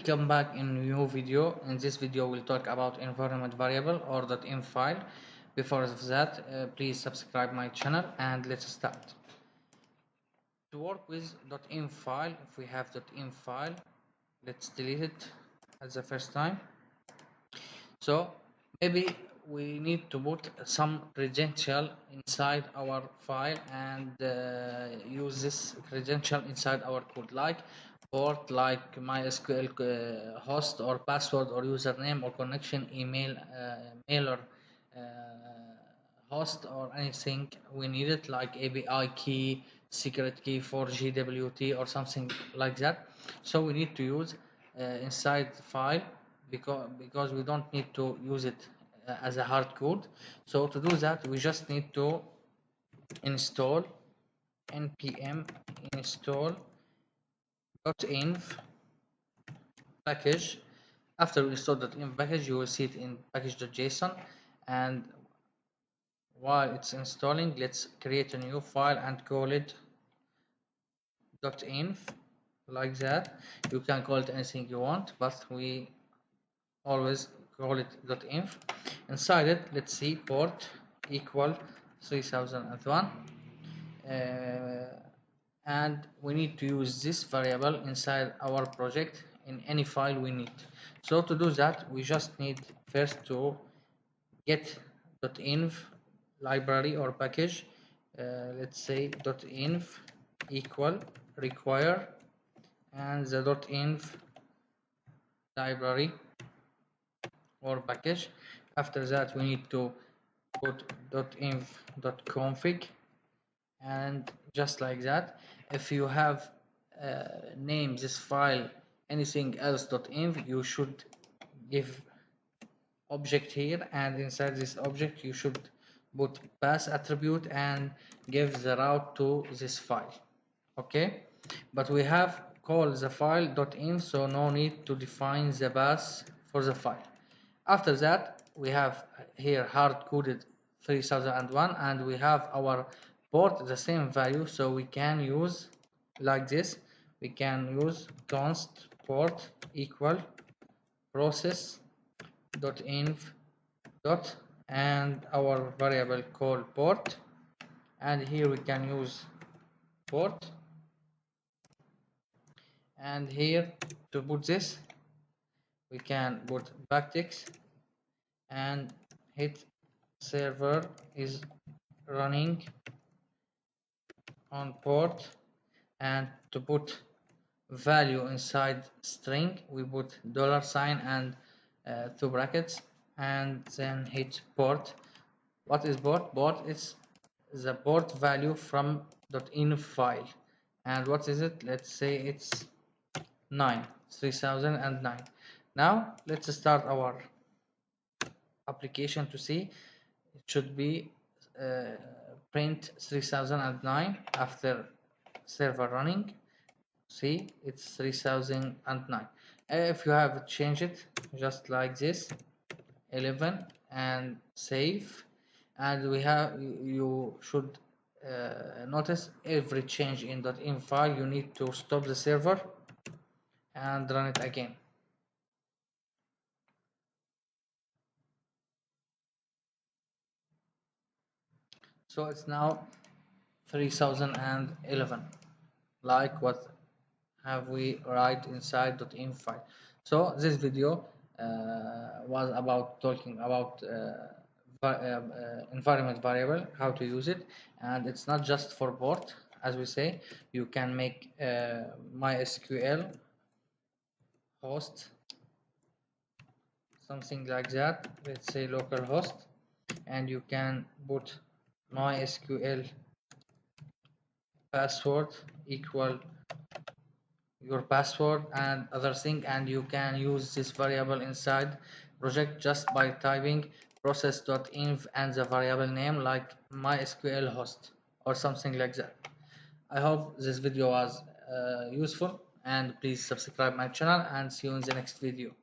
Welcome back in new video. In this video we'll talk about environment variable or .env file. Before that, please subscribe my channel and let's start. To work with .env file, if we have .env file, let's delete it at the first time. So maybe we need to put some credential inside our file and use this credential inside our code, like port, like MySQL host or password or username or connection, email, mailer, uh, host or anything we need it, like API key, secret key for GWT or something like that. So we need to use inside the file because we don't need to use it as a hard code. So to do that we just need to install npm install .env package. After we install .env package, you will see it in package.json, and while it's installing, let's create a new file and call it .env, like that. You can call it anything you want, but we always call it .env. Inside it, let's see port equal 3001, and we need to use this variable inside our project in any file we need. So to do that, we just need first to get .env library or package. Let's say .env equal require and the .env library or package. After that we need to put .env.config, and just like that. If you have named this file anything else .env, you should give object here, and inside this object you should put pass attribute and give the route to this file. Okay, but we have called the file .env, so no need to define the path for the file. After that we have here hard-coded 3001, and we have our port the same value, so we can use like this. We can use const port equal process .env dot and our variable called port, and here we can use port, and here to put this we can put backticks and hit server is running on port, and to put value inside string we put $sign and two brackets, and then hit port. What is port? Port is the port value from .env file, and what is it? Let's say it's 3009. Now let's start our application to see. It should be print 3009 after server running. See, it's 3009. If you have changed it just like this 11 and save, and we have you should notice every change in .env file you need to stop the server and run it again. So it's now 3011, like what have we write inside .env file. So this video was about talking about environment variable, how to use it, and it's not just for port. As we say, you can make MySQL host, something like that. Let's say localhost, and you can put MySQL password equal your password and other thing, and you can use this variable inside project just by typing process.env and the variable name like MySQL host or something like that. I hope this video was useful, and please subscribe my channel and see you in the next video.